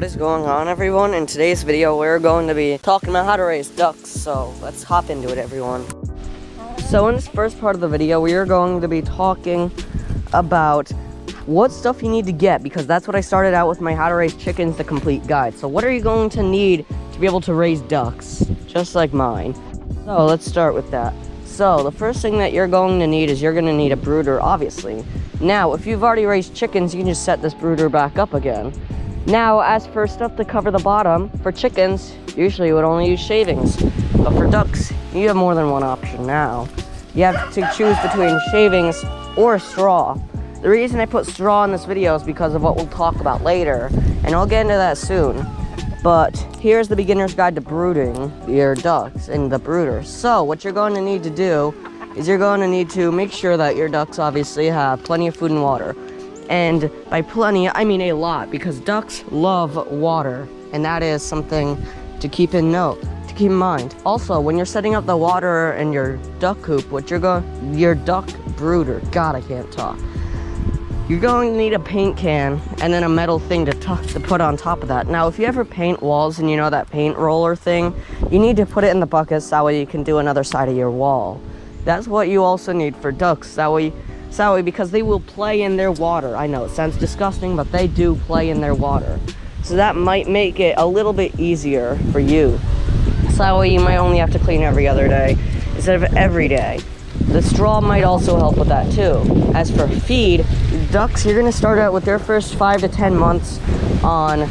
What is going on, everyone? In today's video, we're going to be talking about how to raise ducks, so let's hop into it, everyone. So in this first part of the video, we are going to be talking about what stuff you need to get, because that's what I started out with my How to Raise Chickens the Complete Guide. So what are you going to need to be able to raise ducks, just like mine? So let's start with that. So the first thing that you're going to need is you're going to need a brooder, obviously. Now, if you've already raised chickens, you can just set this brooder back up again. Now, as for stuff to cover the bottom, for chickens, usually you would only use shavings. But for ducks, you have more than one option now. You have to choose between shavings or straw. The reason I put straw in this video is because of what we'll talk about later, and I'll get into that soon. But here's the beginner's guide to brooding your ducks in the brooder. So what you're going to need to do is you're going to need to make sure that your ducks obviously have plenty of food and water. And by plenty, I mean a lot, because ducks love water, and that is something to keep in mind. Also, when you're setting up the water in your duck coop, your duck brooder, God, I can't talk. You're going to need a paint can and then a metal thing to put on top of that. Now, if you ever paint walls and you know that paint roller thing, you need to put it in the bucket so that way you can do another side of your wall. That's what you also need for ducks, that way because they will play in their water. I know it sounds disgusting, but they do play in their water. So that might make it a little bit easier for you. So that way you might only have to clean every other day instead of every day. The straw might also help with that too. As for feed, ducks, you're gonna start out with their first 5 to 10 months on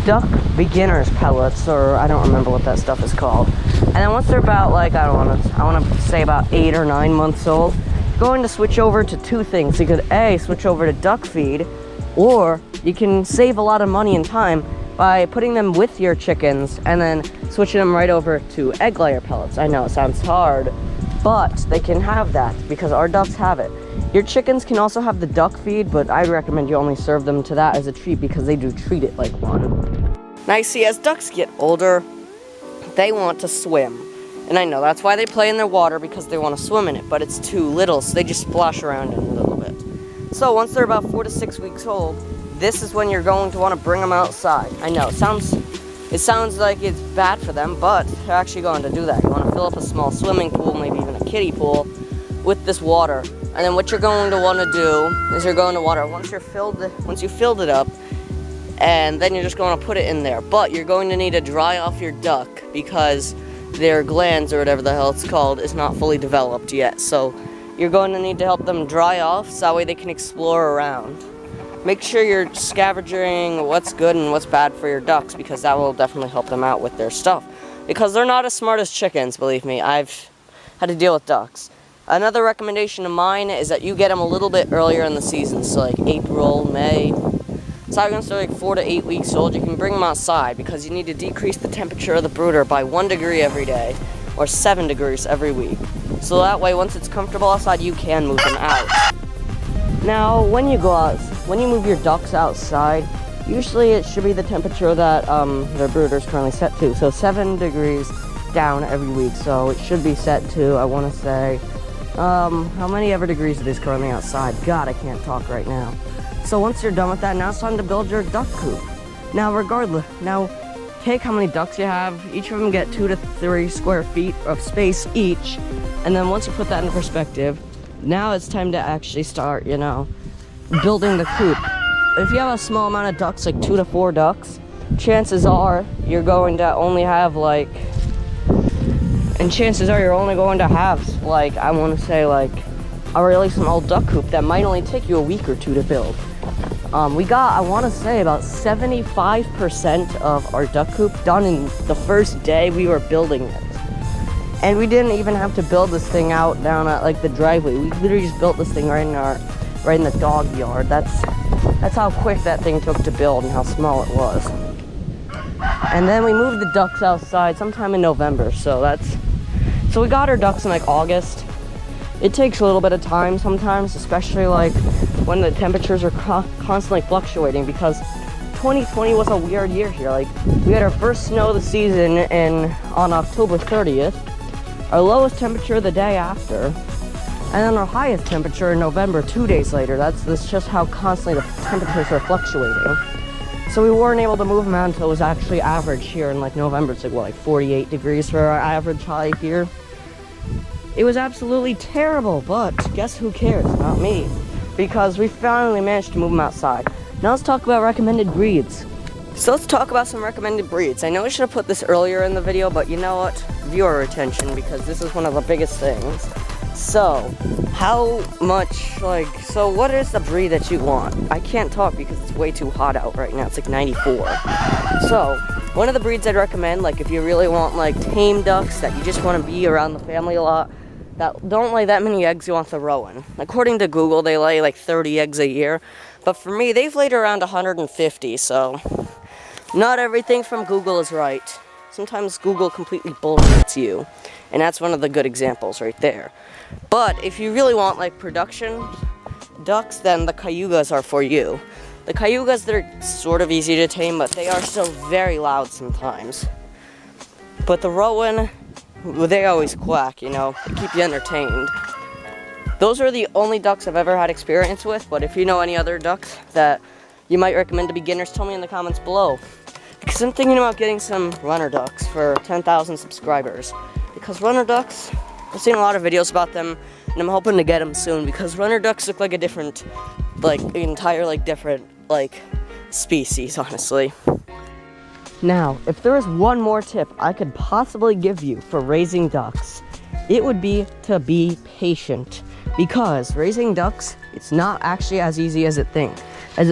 duck beginners pellets, or I don't remember what that stuff is called. And then once they're about, like, I wanna say about 8 or 9 months old, you're going to switch over to two things. You could A, switch over to duck feed, or you can save a lot of money and time by putting them with your chickens and then switching them right over to egg layer pellets. I know it sounds hard, but they can have that because our ducks have it. Your chickens can also have the duck feed, but I recommend you only serve them to that as a treat because they do treat it like one. Now you see, as ducks get older, they want to swim. And I know that's why they play in their water, because they want to swim in it, but it's too little, so they just splash around in it a little bit. So once they're about 4 to 6 weeks old, this is when you're going to want to bring them outside. I know, it sounds like it's bad for them, but they're actually going to do that. You want to fill up a small swimming pool, maybe even a kiddie pool, with this water. And then what you're going to want to do is you're going to water once you filled it up, and then you're just going to put it in there. But you're going to need to dry off your duck because their glands, or whatever the hell it's called, is not fully developed yet. So you're going to need to help them dry off so that way they can explore around. Make sure you're scavenging what's good and what's bad for your ducks, because that will definitely help them out with their stuff. Because they're not as smart as chickens, believe me. I've had to deal with ducks. Another recommendation of mine is that you get them a little bit earlier in the season, so like April, May. So I'm going to start like 4 to 8 weeks old. You can bring them outside because you need to decrease the temperature of the brooder by 1 degree every day, or 7 degrees every week. So that way, once it's comfortable outside, you can move them out. Now, when you move your ducks outside, usually it should be the temperature that their brooder is currently set to. So 7 degrees down every week. So it should be set to, I want to say, how many ever degrees it is currently outside. God, I can't talk right now. So once you're done with that, now it's time to build your duck coop. Now take how many ducks you have. Each of them get 2 to 3 square feet of space each. And then once you put that in perspective, now it's time to actually start, building the coop. If you have a small amount of ducks, like 2 to 4 ducks, chances are you're only going to have, like, I want to say, like, a really small duck coop that might only take you a week or two to build. We got, I want to say, about 75% of our duck coop done in the first day we were building it. And we didn't even have to build this thing out down at, like, the driveway. We literally just built this thing right in the dog yard. That's how quick that thing took to build and how small it was. And then we moved the ducks outside sometime in November. So we got our ducks in, like, August. It takes a little bit of time sometimes, especially like when the temperatures are constantly fluctuating, because 2020 was a weird year here. Like, we had our first snow of the season on October 30th, our lowest temperature the day after, and then our highest temperature in November 2 days later. That's just how constantly the temperatures are fluctuating. So we weren't able to move them out until it was actually average here in like November. It's like, what, like 48 degrees for our average high here. It was absolutely terrible, but guess who cares? Not me. Because we finally managed to move them outside. Now let's talk about recommended breeds. So let's talk about some recommended breeds. I know I should have put this earlier in the video, but you know what? Viewer retention, because this is one of the biggest things. So, so what is the breed that you want? I can't talk because it's way too hot out right now. It's like 94. So, one of the breeds I'd recommend, like if you really want like tame ducks that you just want to be around the family a lot, that don't lay that many eggs, you want the Rowan. According to Google, they lay like 30 eggs a year. But for me, they've laid around 150, so not everything from Google is right. Sometimes Google completely bullshits you. And that's one of the good examples right there. But if you really want like production ducks, then the cayugas are for you. The cayugas, they're sort of easy to tame, but they are still very loud sometimes. But the Rowan, well, they always quack, you know, to keep you entertained. Those are the only ducks I've ever had experience with, but if you know any other ducks that you might recommend to beginners, tell me in the comments below. Because I'm thinking about getting some runner ducks for 10,000 subscribers. Because runner ducks, I've seen a lot of videos about them, and I'm hoping to get them soon, because runner ducks look like a different, like, entire, different, species, honestly. Now, if there is one more tip I could possibly give you for raising ducks, it would be to be patient. Because raising ducks, it's not actually as easy as it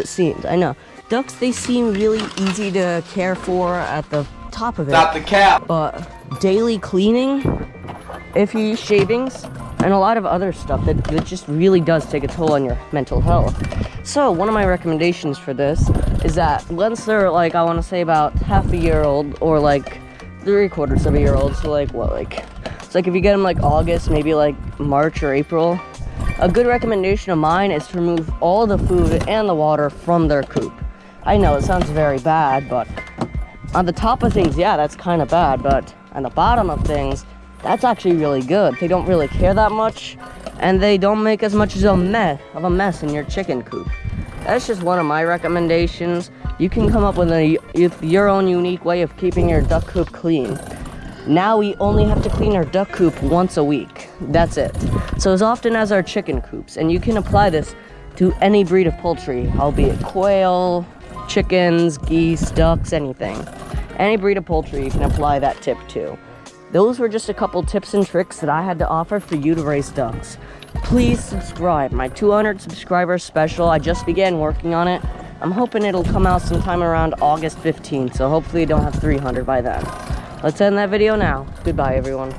seems. I know. Ducks, they seem really easy to care for at the top of it. Stop the cap! But daily cleaning, if you use shavings, and a lot of other stuff, that just really does take a toll on your mental health. So, one of my recommendations for this is that once they're, I want to say about half a year old, or 3/4 of a year old, so it's if you get them August, maybe March or April, a good recommendation of mine is to remove all the food and the water from their coop. I know it sounds very bad, but on the top of things, yeah, that's kind of bad, but on the bottom of things, that's actually really good. They don't really care that much, and they don't make as much as a mess in your chicken coop. That's just one of my recommendations. You can come up with your own unique way of keeping your duck coop clean. Now we only have to clean our duck coop once a week. That's it. So as often as our chicken coops, and you can apply this to any breed of poultry, albeit quail, chickens, geese, ducks, anything. Any breed of poultry, you can apply that tip to. Those were just a couple tips and tricks that I had to offer for you to raise ducks. Please subscribe. My 200 subscribers special, I just began working on it. I'm hoping it'll come out sometime around August 15th, so hopefully I don't have 300 by then. Let's end that video now. Goodbye, everyone.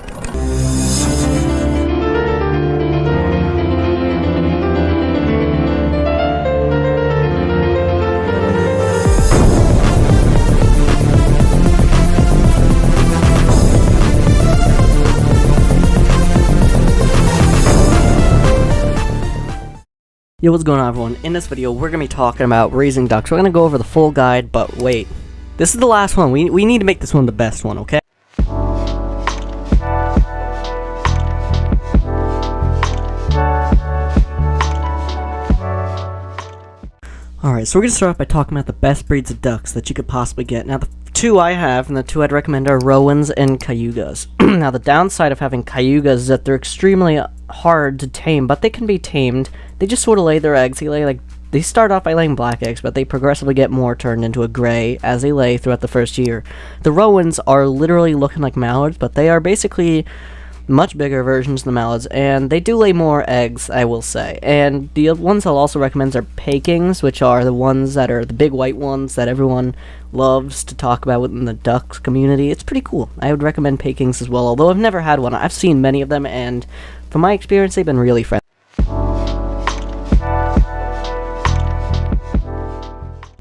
Yo, what's going on, everyone? In this video, we're going to be talking about raising ducks. We're going to go over the full guide, but wait. This is the last one. We need to make this one the best one, okay? Alright, so we're going to start off by talking about the best breeds of ducks that you could possibly get. Now, the two I have, and the two I'd recommend are Rowans and Cayugas. Now, the downside of having Cayugas is that they're extremely hard to tame, but they can be tamed. They just sort of lay their eggs. They start off by laying black eggs, but they progressively get more turned into a gray as they lay throughout the first year. The Rowans are literally looking like mallards, but they are basically much bigger versions of the mallards, and they do lay more eggs, I will say. And the ones I'll also recommend are Pekings, which are the ones that are the big white ones that everyone loves to talk about within the ducks community. It's pretty cool. I would recommend Pekings as well, although I've never had one. I've seen many of them, and from my experience, they've been really friendly.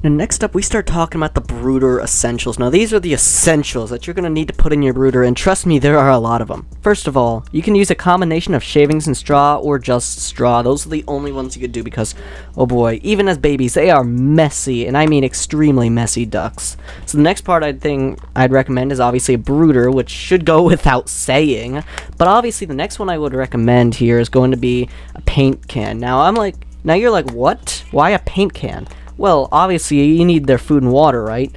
Now, next up, we start talking about the brooder essentials. Now, these are the essentials that you're going to need to put in your brooder, and trust me, there are a lot of them. First of all, you can use a combination of shavings and straw, or just straw. Those are the only ones you could do because, oh boy, even as babies, they are messy, and I mean extremely messy ducks. So the next part I'd recommend is obviously a brooder, which should go without saying. But obviously, the next one I would recommend here is going to be a paint can. Now, you're like, what? Why a paint can? Well, obviously you need their food and water, right?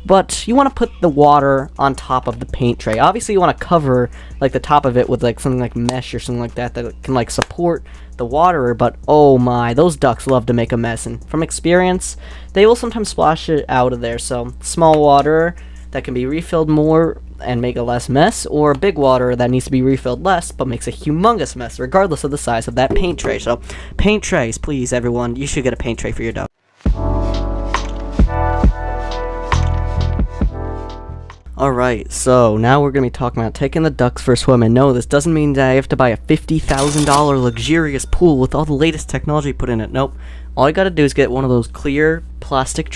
But you want to put the water on top of the paint tray. Obviously you want to cover like the top of it with like something like mesh or something like that that can like support the water, but oh my, those ducks love to make a mess, and from experience they will sometimes splash it out of there. So small water that can be refilled more and make a less mess, or big water that needs to be refilled less but makes a humongous mess regardless of the size of that paint tray. So paint trays, please everyone, you should get a paint tray for your duck. Alright, so now we're going to be talking about taking the ducks for a swim, and no, this doesn't mean that I have to buy a $50,000 luxurious pool with all the latest technology put in it. Nope. All you gotta do is get one of those clear plastic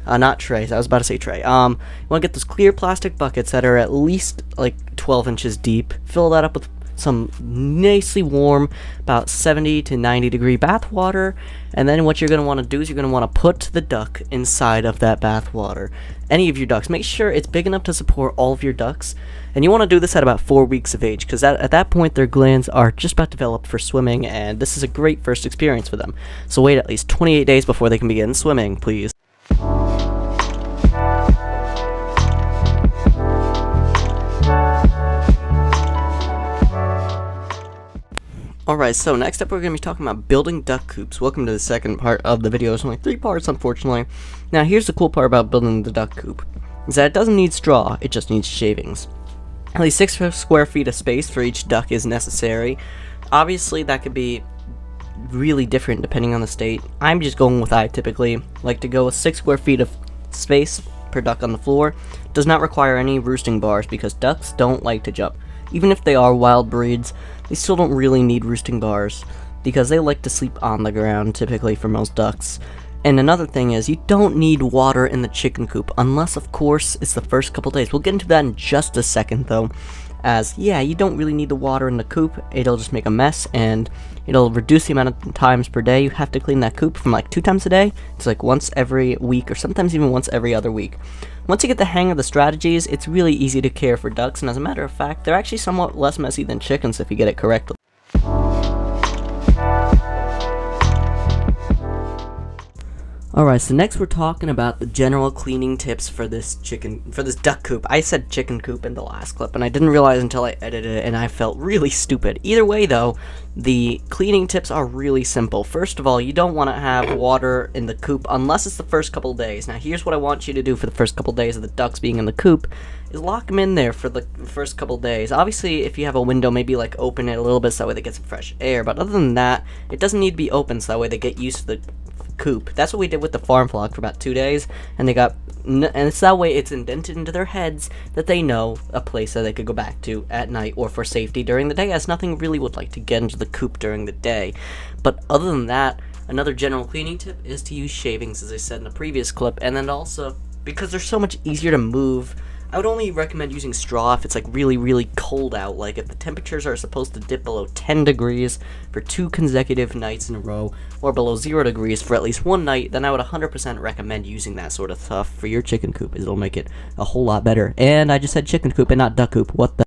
not trays, I was about to say tray. You want to get those clear plastic buckets that are at least like 12 inches deep, fill that up with some nicely warm, about 70 to 90 degree bath water, and then what you're going to want to do is you're going to want to put the duck inside of that bath water. Any of your ducks, make sure it's big enough to support all of your ducks, and you want to do this at about 4 weeks of age, because at that point their glands are just about developed for swimming, and this is a great first experience for them. So wait at least 28 days before they can begin swimming, please. Alright, so next up we're going to be talking about building duck coops. Welcome to the second part of the video. There's only 3 parts, unfortunately. Now, here's the cool part about building the duck coop, is that it doesn't need straw, it just needs shavings. At least 6 square feet of space for each duck is necessary. Obviously, that could be really different depending on the state. I'm just going with I typically like to go with 6 square feet of space per duck on the floor. It does not require any roosting bars because ducks don't like to jump. Even if they are wild breeds, they still don't really need roosting bars because they like to sleep on the ground, typically for most ducks. And another thing is, you don't need water in the chicken coop, unless of course it's the first couple days. We'll get into that in just a second though, as yeah, you don't really need the water in the coop. It'll just make a mess, and it'll reduce the amount of times per day you have to clean that coop from like 2 times a day to like once every week, or sometimes even once every other week. Once you get the hang of the strategies, it's really easy to care for ducks, and as a matter of fact, they're actually somewhat less messy than chickens if you get it correctly. Alright, so next we're talking about the general cleaning tips for this duck coop. I said chicken coop in the last clip, and I didn't realize until I edited it, and I felt really stupid. Either way though, the cleaning tips are really simple. First of all, you don't want to have water in the coop unless it's the first couple days. Now here's what I want you to do for the first couple days of the ducks being in the coop, is lock them in there for the first couple days. Obviously, if you have a window, maybe like open it a little bit so that way they get some fresh air, but other than that, it doesn't need to be open so that way they get used to the coop. That's what we did with the farm flock for about 2 days, and it's that way it's indented into their heads that they know a place that they could go back to at night or for safety during the day, as nothing really would like to get into the coop during the day. But other than that, another general cleaning tip is to use shavings, as I said in the previous clip, and then also, because they're so much easier to move, I would only recommend using straw if it's like really cold out, like if the temperatures are supposed to dip below 10 degrees for 2 consecutive nights in a row, or below 0 degrees for at least 1 night, then I would 100% recommend using that sort of stuff for your chicken coop, as it'll make it a whole lot better. And I just said chicken coop and not duck coop, what the...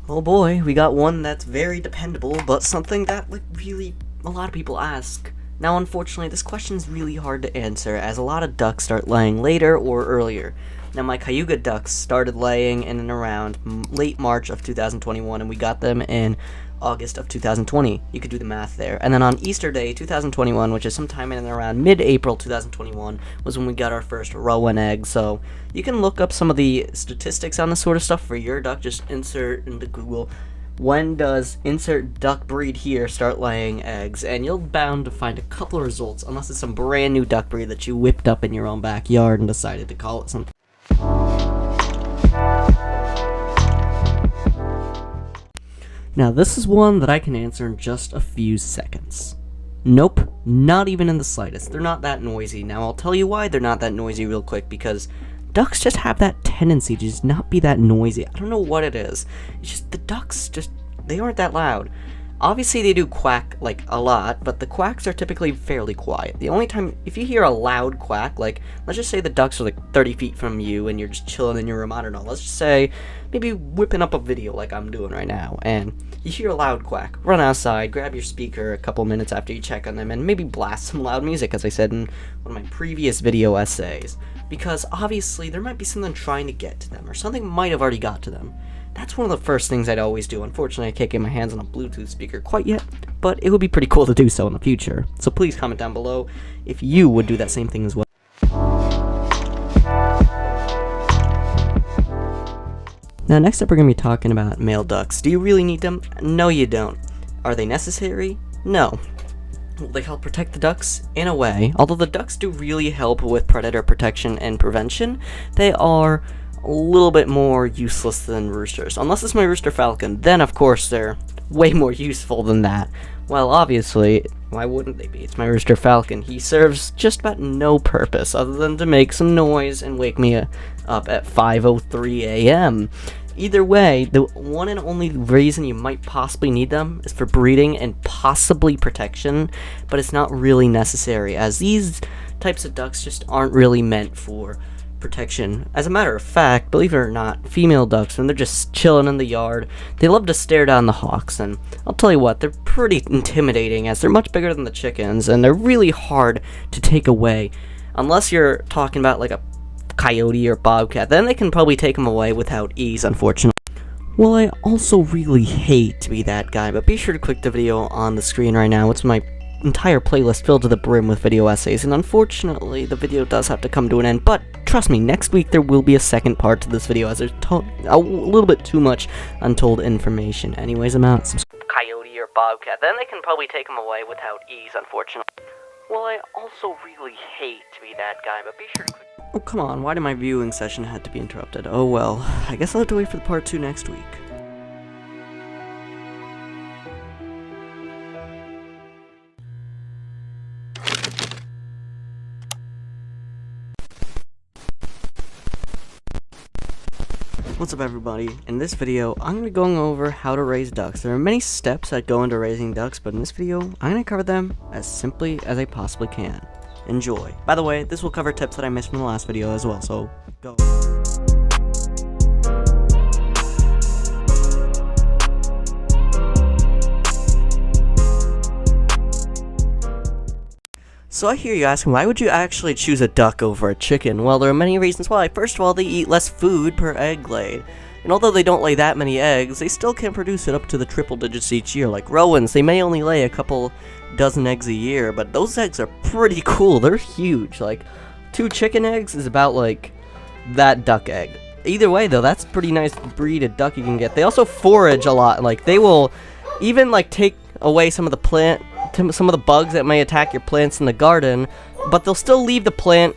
Oh boy, we got one that's very dependable, but something that like really a lot of people ask. Now unfortunately, this question is really hard to answer, as a lot of ducks start laying later or earlier. Now my Cayuga ducks started laying in and around late March of 2021, and we got them in August of 2020. You could do the math there. And then on Easter Day 2021, which is sometime in and around mid-April 2021, was when we got our first rowan egg. So you can look up some of the statistics on this sort of stuff for your duck. Just insert into Google, when does insert duck breed here start laying eggs, and you'll bound to find a couple of results, unless it's some brand new duck breed that you whipped up in your own backyard and decided to call it something. Now this is one that I can answer in just a few seconds. Nope, not even in the slightest. They're not that noisy. Now I'll tell you why they're not that noisy real quick, because ducks just have that tendency to just not be that noisy. I don't know what it is. It's just the ducks they aren't that loud. Obviously they do quack like a lot, but the quacks are typically fairly quiet. The only time, if you hear a loud quack, like let's just say the ducks are like 30 feet from you and you're just chilling in your room, I don't know, let's just say maybe whipping up a video like I'm doing right now, and you hear a loud quack, run outside, grab your speaker a couple minutes after you check on them, and maybe blast some loud music, as I said in one of my previous video essays, because obviously there might be something trying to get to them, or something might have already got to them. That's one of the first things I'd always do. Unfortunately, I can't get my hands on a Bluetooth speaker quite yet, but it would be pretty cool to do so in the future. So please comment down below if you would do that same thing as well. Now, next up we're going to be talking about male ducks. Do you really need them? No, you don't. Are they necessary? No. Will they help protect the ducks? In a way. Although the ducks do really help with predator protection and prevention, they are a little bit more useless than roosters. Unless it's my rooster falcon, then of course they're way more useful than that. Well, obviously, why wouldn't they be? It's my rooster falcon. He serves just about no purpose other than to make some noise and wake me up at 5:03 a.m. Either way, the one and only reason you might possibly need them is for breeding and possibly protection, but it's not really necessary, as these types of ducks just aren't really meant for protection. As a matter of fact, believe it or not, female ducks, when they're just chilling in the yard, they love to stare down the hawks, and I'll tell you what, they're pretty intimidating, as they're much bigger than the chickens, and they're really hard to take away. Unless you're talking about like a coyote or bobcat, then they can probably take them away without ease, unfortunately. Well, I also really hate to be that guy, but be sure to click the video on the screen right now. It's my entire playlist filled to the brim with video essays, and unfortunately the video does have to come to an end, but trust me, next week there will be a second part to this video, as there's a little bit too much untold information. Anyways, I'm out. Coyote or bobcat, then they can probably take them away without ease, unfortunately. Well, I also really hate to be that guy, but be sure to click. Oh, come on, why did my viewing session have to be interrupted? Oh well, I guess I'll have to wait for the part 2 next week. What's up everybody? In this video, I'm going to be going over how to raise ducks. There are many steps that go into raising ducks, but in this video, I'm going to cover them as simply as I possibly can. Enjoy. By the way, this will cover tips that I missed from the last video as well, so go. So I hear you asking, why would you actually choose a duck over a chicken? Well, there are many reasons why. First of all, they eat less food per egg laid. And although they don't lay that many eggs, they still can produce it up to the triple digits each year. Like Rowans, they may only lay a couple dozen eggs a year, but those eggs are pretty cool. They're huge. Like, 2 chicken eggs is about like that duck egg. Either way though, that's a pretty nice breed of duck you can get. They also forage a lot. Like, they will even like take away some of the bugs that may attack your plants in the garden, but they'll still leave the plant,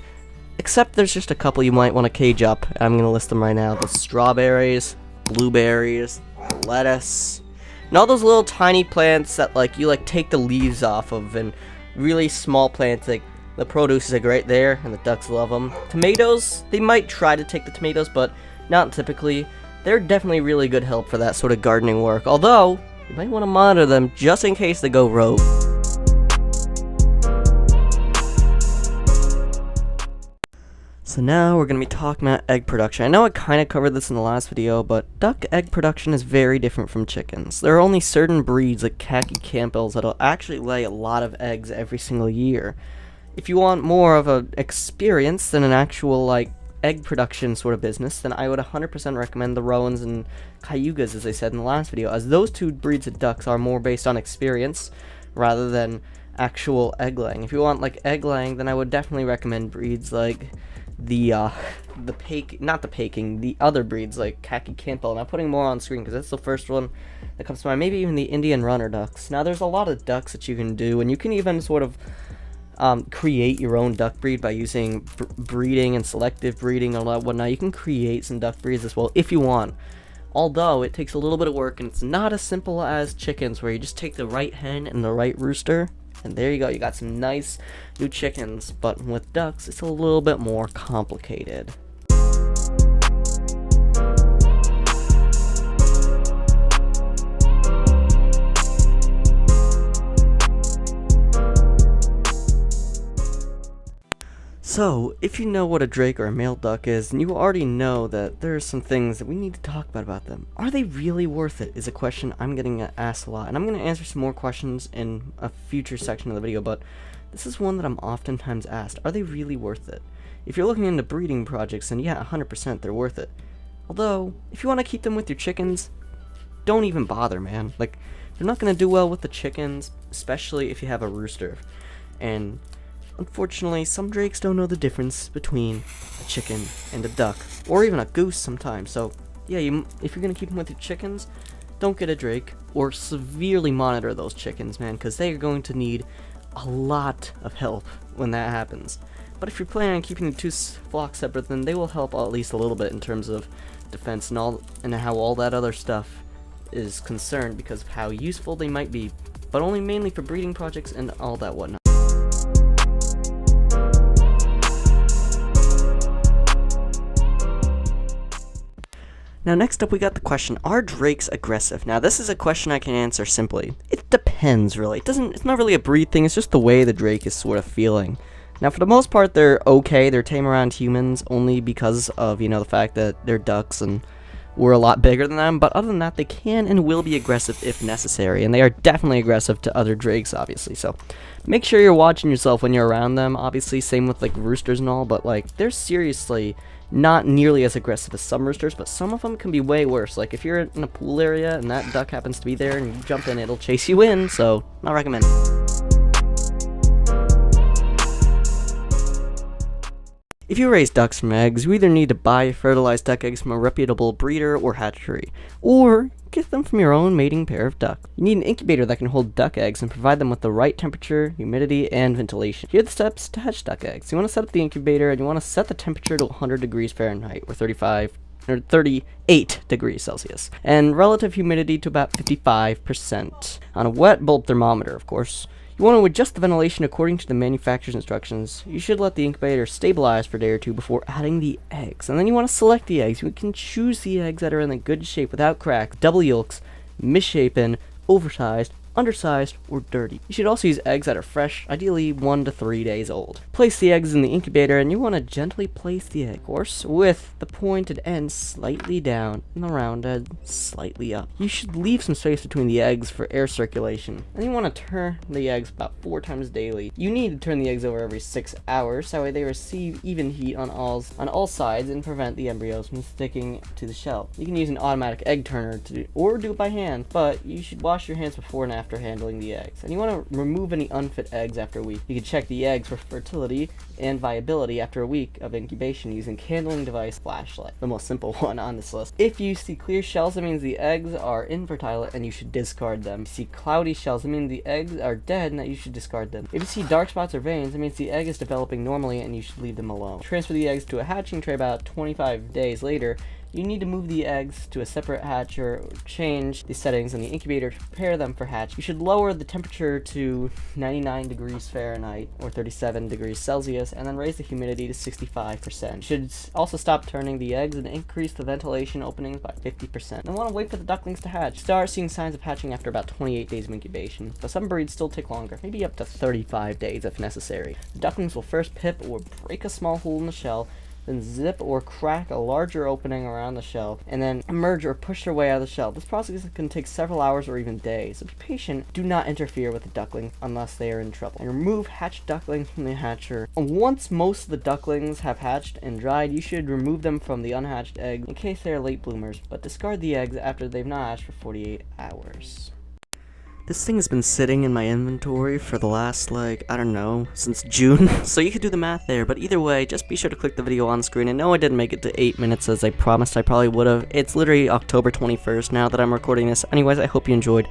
except there's just a couple you might want to cage up. I'm going to list them right now. The strawberries, blueberries, lettuce, and all those little tiny plants that like you like take the leaves off of, and really small plants. Like the produce is like right there, and the ducks love them. Tomatoes, they might try to take the tomatoes, but not typically. They're definitely really good help for that sort of gardening work, although you might want to monitor them just in case they go rogue. So now we're going to be talking about egg production. I know I kind of covered this in the last video, but duck egg production is very different from chickens. There are only certain breeds, like khaki Campbells, that'll actually lay a lot of eggs every single year. If you want more of an experience than an actual, like, egg production sort of business, then I would 100% recommend the Rowans and Cayugas, as I said in the last video, as those 2 breeds of ducks are more based on experience rather than actual egg laying. If you want, like, egg laying, then I would definitely recommend breeds like the other breeds like khaki Campbell, and I'm putting more on screen because that's the first one that comes to mind. Maybe even the Indian runner ducks. Now there's a lot of ducks that you can do, and you can even sort of create your own duck breed by using breeding and selective breeding and all that whatnot. You can create some duck breeds as well if you want, although it takes a little bit of work, and it's not as simple as chickens where you just take the right hen and the right rooster and there you go, you got some nice new chickens. But with ducks, it's a little bit more complicated. So, if you know what a drake or a male duck is, then you already know that there are some things that we need to talk about them. Are they really worth it is a question I'm getting asked a lot, and I'm going to answer some more questions in a future section of the video, but this is one that I'm oftentimes asked. Are they really worth it? If you're looking into breeding projects, then yeah, 100% they're worth it. Although, if you want to keep them with your chickens, don't even bother, man. Like, they're not going to do well with the chickens, especially if you have a rooster. And unfortunately, some drakes don't know the difference between a chicken and a duck, or even a goose sometimes. So, yeah, if you're going to keep them with your chickens, don't get a drake, or severely monitor those chickens, man, because they are going to need a lot of help when that happens. But if you're planning on keeping the two flocks separate, then they will help at least a little bit in terms of defense and how all that other stuff is concerned, because of how useful they might be, but only mainly for breeding projects and all that whatnot. Now next up we got the question, are drakes aggressive? Now this is a question I can answer simply. It depends really. It's not really a breed thing, it's just the way the drake is sort of feeling. Now for the most part they're okay, they're tame around humans only because of, the fact that they're ducks and we're a lot bigger than them, but other than that they can and will be aggressive if necessary, and they are definitely aggressive to other drakes obviously, so make sure you're watching yourself when you're around them. Obviously same with like roosters and all, but like they're seriously not nearly as aggressive as some roosters, but some of them can be way worse. Like if you're in a pool area and that duck happens to be there and you jump in, it'll chase you in, so not recommended. If you raise ducks from eggs, you either need to buy fertilized duck eggs from a reputable breeder or hatchery, or get them from your own mating pair of ducks. You need an incubator that can hold duck eggs and provide them with the right temperature, humidity, and ventilation. Here are the steps to hatch duck eggs. You want to set up the incubator and you want to set the temperature to 100 degrees Fahrenheit or 38 degrees Celsius, and relative humidity to about 55%. On a wet bulb thermometer, of course. You want to adjust the ventilation according to the manufacturer's instructions. You should let the incubator stabilize for a day or two before adding the eggs. And then you want to select the eggs. You can choose the eggs that are in a good shape without cracks, double yolks, misshapen, oversized, undersized, or dirty. You should also use eggs that are fresh, ideally 1 to 3 days old. Place the eggs in the incubator and you want to gently place the egg, of course, with the pointed end slightly down and the round end slightly up. You should leave some space between the eggs for air circulation, and you want to turn the eggs about 4 times daily. You need to turn the eggs over every 6 hours, so that way they receive even heat on all sides and prevent the embryos from sticking to the shell. You can use an automatic egg turner or do it by hand, but you should wash your hands before and after handling the eggs. And you want to remove any unfit eggs after a week. You can check the eggs for fertility and viability after a week of incubation using candling device flashlight, the most simple one on this list. If you see clear shells, that means the eggs are infertile and you should discard them. If you see cloudy shells, that means the eggs are dead and that you should discard them. If you see dark spots or veins, that means the egg is developing normally and you should leave them alone. Transfer the eggs to a hatching tray about 25 days later. You need to move the eggs to a separate hatcher or change the settings in the incubator to prepare them for hatch. You should lower the temperature to 99 degrees Fahrenheit or 37 degrees Celsius and then raise the humidity to 65%. You should also stop turning the eggs and increase the ventilation openings by 50%. Then want to wait for the ducklings to hatch. Start seeing signs of hatching after about 28 days of incubation, but some breeds still take longer, maybe up to 35 days if necessary. The ducklings will first pip or break a small hole in the shell, then zip or crack a larger opening around the shell, and then emerge or push their way out of the shell. This process can take several hours or even days, so be patient. Do not interfere with the duckling unless they are in trouble. And remove hatched ducklings from the hatcher. Once most of the ducklings have hatched and dried, you should remove them from the unhatched eggs in case they are late bloomers, but discard the eggs after they've not hatched for 48 hours. This thing has been sitting in my inventory for the last, since June, so you could do the math there, but either way, just be sure to click the video on screen. And no, I didn't make it to 8 minutes as I promised I probably would have. It's literally October 21st now that I'm recording this. Anyways, I hope you enjoyed.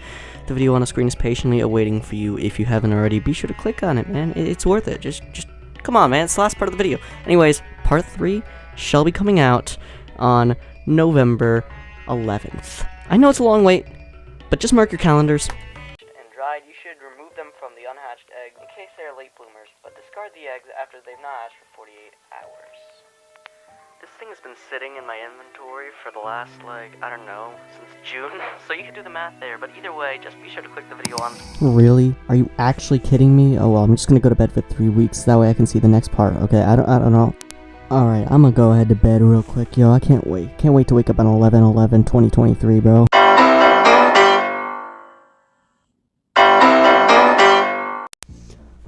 The video on the screen is patiently awaiting for you. If you haven't already, be sure to click on it, man. It's worth it. Just come on, man. It's the last part of the video. Anyways, part 3 shall be coming out on November 11th. I know it's a long wait, but just mark your calendars. You should remove them from the unhatched eggs in case they are late bloomers, but discard the eggs after they've not hatched for 48 hours. This thing has been sitting in my inventory for the last, like, I don't know, since June, so you can do the math there, but either way, just be sure to click the video on... Really? Are you actually kidding me? Oh well, I'm just gonna go to bed for 3 weeks, that way I can see the next part, okay? I don't know. Alright, I'm gonna go ahead to bed real quick, yo, I can't wait. Can't wait to wake up on 11/11/2023, bro.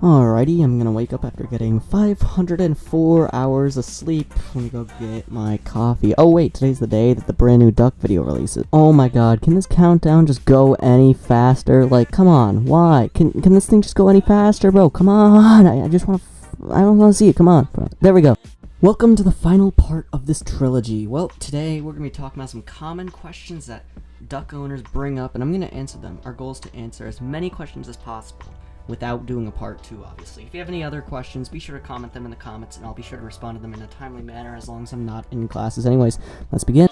Alrighty, I'm gonna wake up after getting 504 hours of sleep. Let me go get my coffee. Oh wait, today's the day that the brand new duck video releases. Oh my god, can this countdown just go any faster? Like, come on, why? Can this thing just go any faster, bro? Come on, I just wanna, I don't wanna see it, come on, bro. There we go. Welcome to the final part of this trilogy. Well, today we're gonna be talking about some common questions that duck owners bring up, and I'm gonna answer them. Our goal is to answer as many questions as possible, without doing a part 2, obviously. If you have any other questions, be sure to comment them in the comments, and I'll be sure to respond to them in a timely manner as long as I'm not in classes. Anyways, let's begin.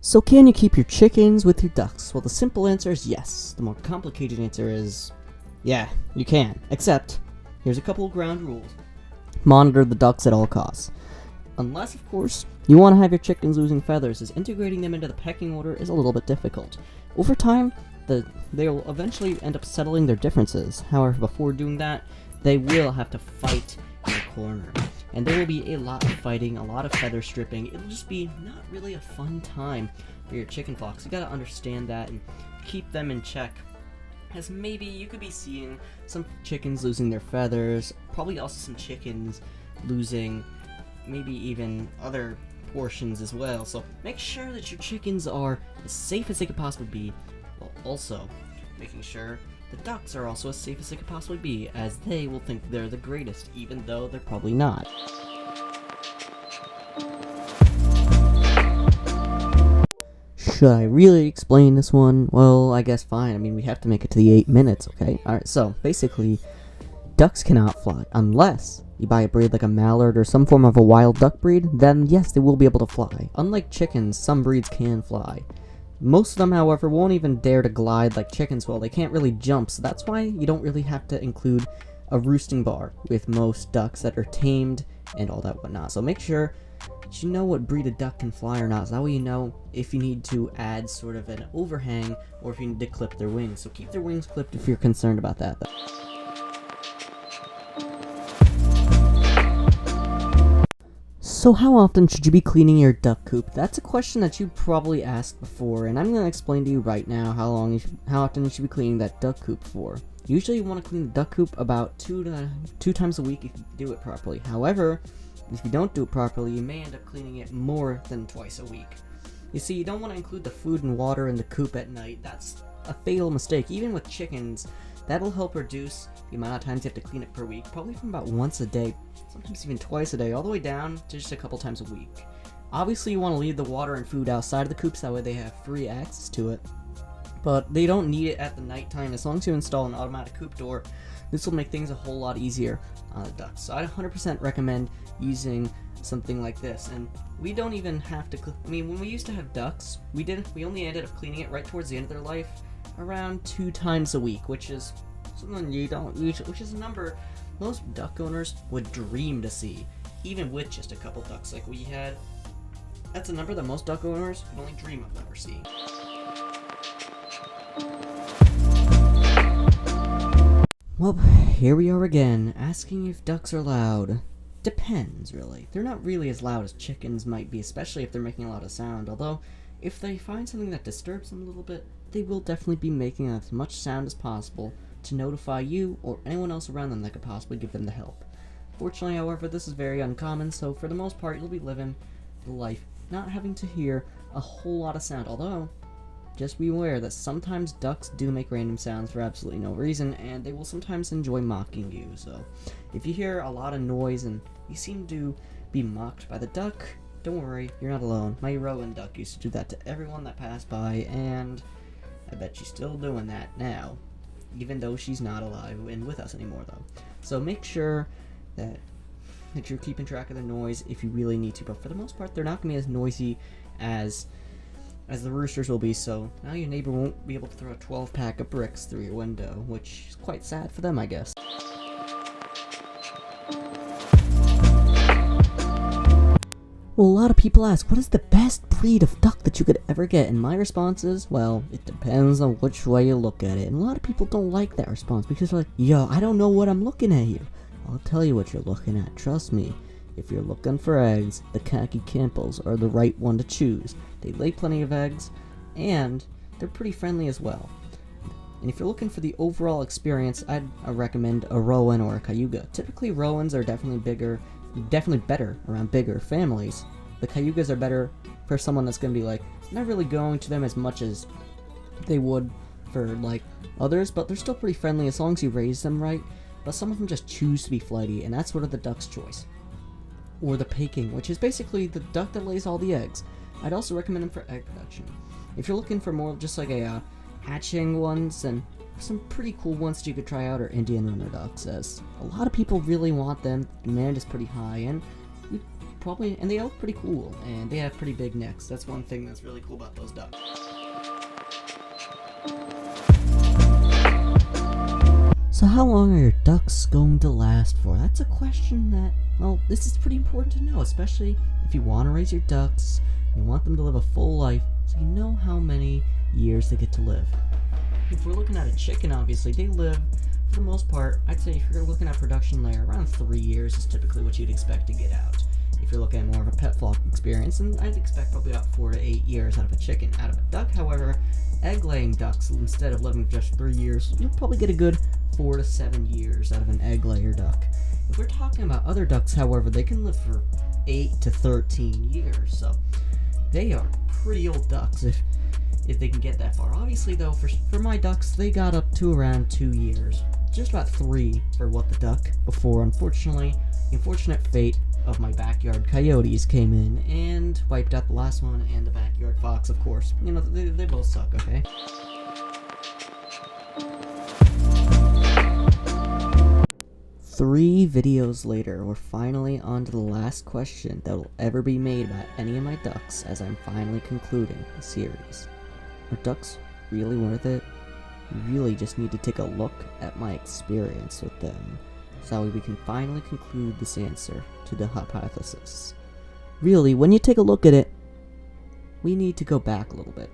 So can you keep your chickens with your ducks? Well, the simple answer is yes. The more complicated answer is, yeah, you can. Except, here's a couple of ground rules. Monitor the ducks at all costs. Unless, of course, you want to have your chickens losing feathers, as integrating them into the pecking order is a little bit difficult. Over time, they'll eventually end up settling their differences. However, before doing that, they will have to fight in the corner. And there will be a lot of fighting, a lot of feather stripping. It'll just be not really a fun time for your chicken flocks. You gotta understand that and keep them in check. As maybe you could be seeing some chickens losing their feathers, probably also some chickens losing maybe even other portions as well, so make sure that your chickens are as safe as they could possibly be, while also making sure the ducks are also as safe as they could possibly be, as they will think they're the greatest, even though they're probably not. Should I really explain this one? Well, I guess fine. I mean, we have to make it to the 8 minutes, okay? Alright, so basically, ducks cannot fly unless you buy a breed like a mallard or some form of a wild duck breed, then yes, they will be able to fly. Unlike chickens, some breeds can fly. Most of them, however, won't even dare to glide like chickens will. They can't really jump, so that's why you don't really have to include a roosting bar with most ducks that are tamed and all that whatnot. So make sure that you know what breed of duck can fly or not, so that way you know if you need to add sort of an overhang or if you need to clip their wings. So keep their wings clipped if you're concerned about that, though. So how often should you be cleaning your duck coop? That's a question that you probably asked before, and I'm going to explain to you right now how often you should be cleaning that duck coop for. Usually you want to clean the duck coop about two times a week if you do it properly. However, if you don't do it properly, you may end up cleaning it more than twice a week. You see, you don't want to include the food and water in the coop at night. That's a fatal mistake. Even with chickens, that'll help reduce the amount of times you have to clean it per week, probably from about once a day, sometimes even twice a day, all the way down to just a couple times a week. Obviously, you want to leave the water and food outside of the coops, that way they have free access to it. But they don't need it at the nighttime. As long as you install an automatic coop door, this will make things a whole lot easier on the ducks. So I'd 100% recommend using something like this. And we don't even have to, when we used to have ducks, we only ended up cleaning it right towards the end of their life, around 2 times a week, which is something you don't usually, which is a number most duck owners would dream to see, even with just a couple ducks like we had. That's a number that most duck owners would only dream of ever seeing. Well, here we are again, asking if ducks are loud. Depends, really. They're not really as loud as chickens might be, especially if they're making a lot of sound, although if they find something that disturbs them a little bit, they will definitely be making as much sound as possible to notify you or anyone else around them that could possibly give them the help. Fortunately, however, this is very uncommon, so for the most part, you'll be living the life not having to hear a whole lot of sound, although just be aware that sometimes ducks do make random sounds for absolutely no reason, and they will sometimes enjoy mocking you. So if you hear a lot of noise and you seem to be mocked by the duck, don't worry, you're not alone. My Rowan duck used to do that to everyone that passed by, and I bet she's still doing that now, even though she's not alive and with us anymore, though. So make sure that you're keeping track of the noise if you really need to, but for the most part, they're not going to be as noisy as the roosters will be, so now your neighbor won't be able to throw a 12-pack of bricks through your window, which is quite sad for them, I guess. Well, a lot of people ask, what is the best breed of duck that you could ever get? And my response is, well, it depends on which way you look at it. And a lot of people don't like that response because they're like, yo, I don't know what I'm looking at here. I'll tell you what you're looking at, trust me. If you're looking for eggs, the khaki Campbells are the right one to choose. They lay plenty of eggs, and they're pretty friendly as well. And if you're looking for the overall experience, I'd recommend a Rowan or a Cayuga. Typically, Rowans are definitely better around bigger families. The Cayugas are better for someone that's going to be like, not really going to them as much as they would for like others, but they're still pretty friendly as long as you raise them right. But some of them just choose to be flighty, and that's sort of the duck's choice. Or the Peking, which is basically the duck that lays all the eggs. I'd also recommend them for egg production. If you're looking for more of just like a hatching ones, then some pretty cool ones that you could try out are Indian runner ducks, as a lot of people really want them. Demand is pretty high, and they look pretty cool, and they have pretty big necks. That's one thing that's really cool about those ducks. So how long are your ducks going to last for? That's a question that, well, this is pretty important to know, especially if you want to raise your ducks, you want them to live a full life, so you know how many years they get to live. If we're looking at a chicken, obviously, they live, for the most part, I'd say if you're looking at production layer, around 3 years is typically what you'd expect to get out. If you're looking at more of a pet flock experience, then I'd expect probably about 4 to 8 years out of a chicken. Out of a duck, however, egg-laying ducks, instead of living just 3 years, you'll probably get a good 4 to 7 years out of an egg-layer duck. If we're talking about other ducks, however, they can live for 8 to 13 years, so they are pretty old ducks if they can get that far. Obviously, though, for my ducks, they got up to around 2 years. Just about 3 for what the duck before, unfortunately, the unfortunate fate of my backyard coyotes came in and wiped out the last one, and the backyard fox, of course. You know, they both suck, okay? Three videos later, we're finally on to the last question that will ever be made about any of my ducks, as I'm finally concluding the series. Are ducks really worth it? You really just need to take a look at my experience with them, so we can finally conclude this answer to the hypothesis. Really, when you take a look at it, we need to go back a little bit.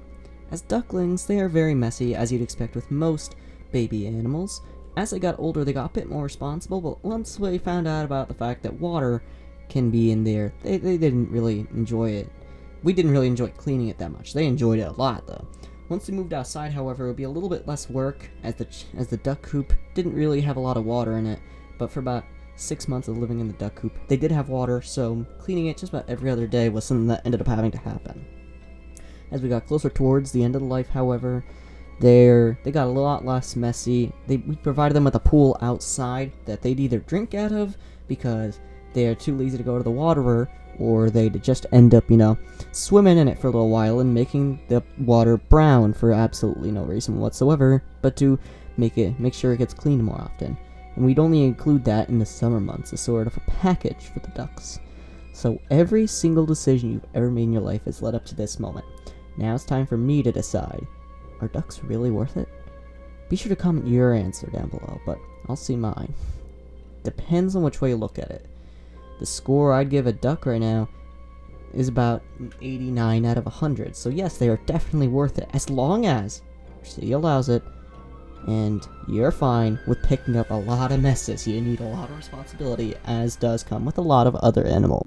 As ducklings, they are very messy, as you'd expect with most baby animals. As they got older, they got a bit more responsible, but once they found out about the fact that water can be in there, they didn't really enjoy it. We didn't really enjoy cleaning it that much. They enjoyed it a lot, though. Once they moved outside, however, it would be a little bit less work, as the duck coop didn't really have a lot of water in it, but for about 6 months of living in the duck coop, they did have water, so cleaning it just about every other day was something that ended up having to happen. As we got closer towards the end of the life, however, they got a lot less messy. We provided them with a pool outside that they'd either drink out of because they are too lazy to go to the waterer, or they'd just end up, swimming in it for a little while and making the water brown for absolutely no reason whatsoever, but to make sure it gets cleaned more often. And we'd only include that in the summer months as sort of a package for the ducks. So every single decision you've ever made in your life has led up to this moment. Now it's time for me to decide. Are ducks really worth it? Be sure to comment your answer down below, but I'll see mine. Depends on which way you look at it. The score I'd give a duck right now is about 89 out of 100, so yes, they are definitely worth it, as long as your city allows it, and you're fine with picking up a lot of messes. You need a lot of responsibility, as does come with a lot of other animals.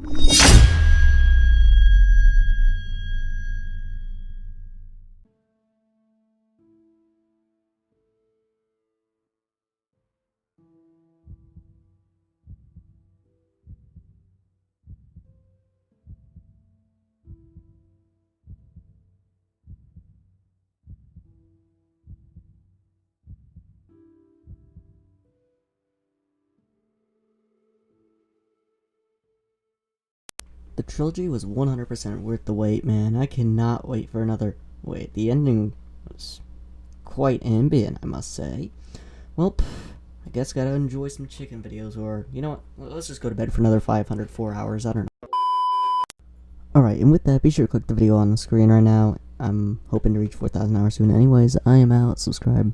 The trilogy was 100% worth the wait, man. I cannot wait for another. Wait, the ending was quite ambient, I must say. Well, I guess gotta enjoy some chicken videos, or, you know what, let's just go to bed for another 504 hours, I don't know. Alright, and with that, be sure to click the video on the screen right now. I'm hoping to reach 4,000 hours soon anyways. I am out, subscribe.